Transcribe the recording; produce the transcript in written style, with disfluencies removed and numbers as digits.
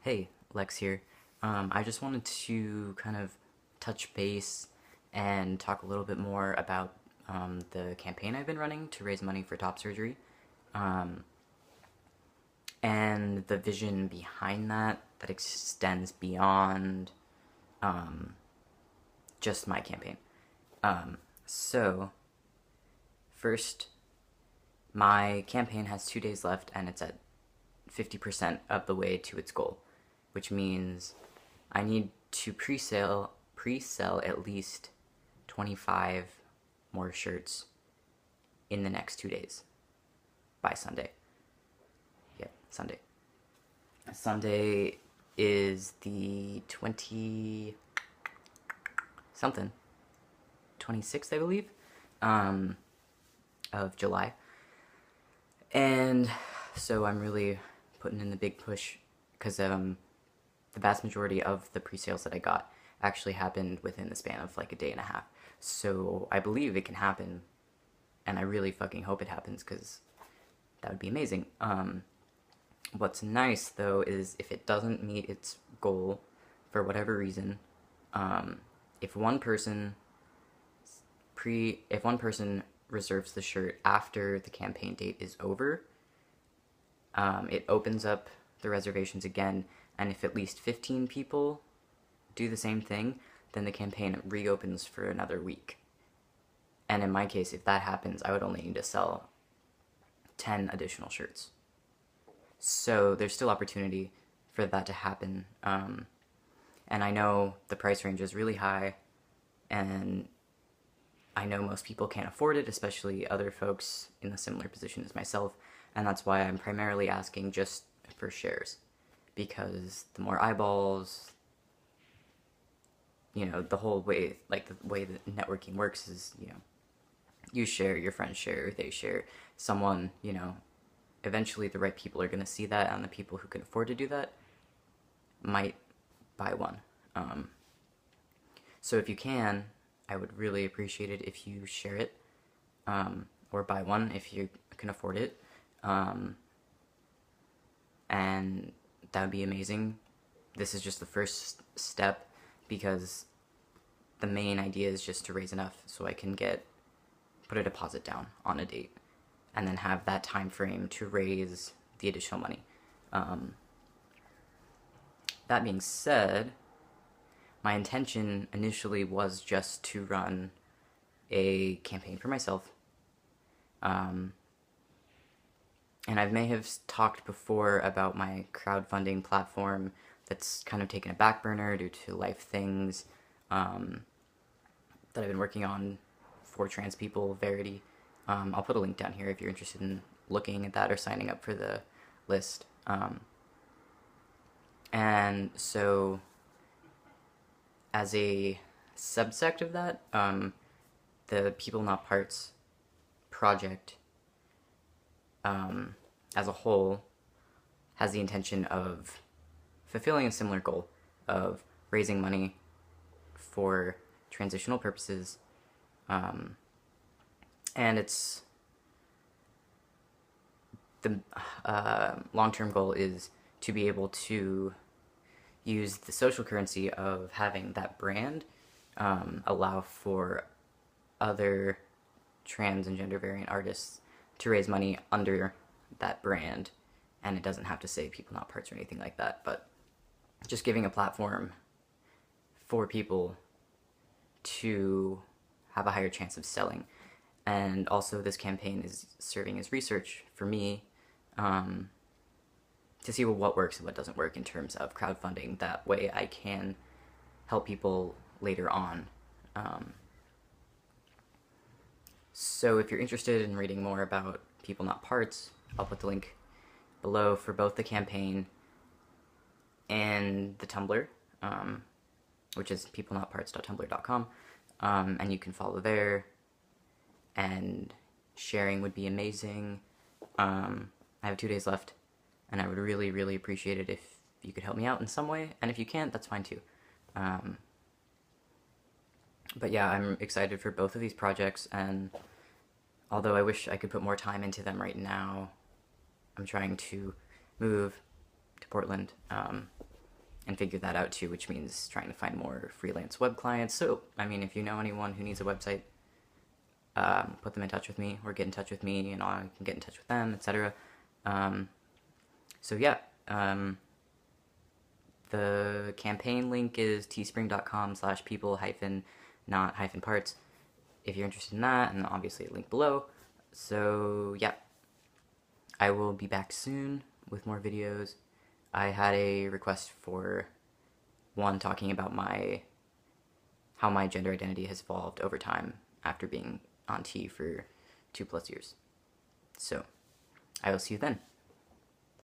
Hey, Lex here. I just wanted to kind of touch base and talk a little bit more about the campaign I've been running to raise money for top surgery, um, and the vision behind that extends beyond um, just my campaign. So, first, my campaign has 2 days left and it's at 50% of the way to its goal, which means I need to pre-sell at least 25 more shirts in the next 2 days by Sunday. Yeah, Sunday. Sunday is the 20 something 26th, I believe, um, of July. And so I'm really putting in the big push because the vast majority of the pre-sales that I got actually happened within the span of like a day and a half. So I believe it can happen, and I really fucking hope it happens because that would be amazing. What's nice though is if it doesn't meet its goal for whatever reason, um, if one person if one person reserves the shirt after the campaign date is over, it opens up the reservations again, and if at least 15 people do the same thing, then the campaign reopens for another week. And in my case, if that happens, I would only need to sell 10 additional shirts. So there's still opportunity for that to happen. And I know the price range is really high, and I know most people can't afford it, especially other folks in a similar position as myself, and that's why I'm primarily asking just for shares. Because the more eyeballs, the whole way, like the way that networking works is, you share, your friends share, they share, someone, eventually the right people are going to see that, and the people who can afford to do that might buy one. So if you can, I would really appreciate it if you share it, or buy one if you can afford it. And that would be amazing. This is just the first step because the main idea is just to raise enough so I can put a deposit down on a date and then have that time frame to raise the additional money. That being said, my intention initially was just to run a campaign for myself. And I may have talked before about my crowdfunding platform that's kind of taken a back burner due to life things that I've been working on for trans people, Verity. I'll put a link down here if you're interested in looking at that or signing up for the list. And so, as a subsect of that, the People Not Parts project as a whole has the intention of fulfilling a similar goal of raising money for transitional purposes, and it's the long-term goal is to be able to use the social currency of having that brand allow for other trans and gender variant artists to raise money under that brand, and it doesn't have to say People Not Parts or anything like that, but just giving a platform for people to have a higher chance of selling. And also this campaign is serving as research for me to see what works and what doesn't work in terms of crowdfunding. That way I can help people later on. So if you're interested in reading more about People Not Parts, I'll put the link below for both the campaign and the Tumblr, which is peoplenotparts.tumblr.com, and you can follow there, and sharing would be amazing. I have 2 days left, and I would really, really appreciate it if you could help me out in some way, and if you can't, that's fine too. But yeah, I'm excited for both of these projects, and although I wish I could put more time into them right now, I'm trying to move to Portland and figure that out too, which means trying to find more freelance web clients. So, I mean, if you know anyone who needs a website, put them in touch with me, or get in touch with me, and I can get in touch with them, etc. So yeah, the campaign link is teespring.com/people not parts if you're interested in that, and obviously a link below. So yeah, I will be back soon with more videos. I had a request for one talking about how my gender identity has evolved over time after being on T for 2+ years. So I will see you then.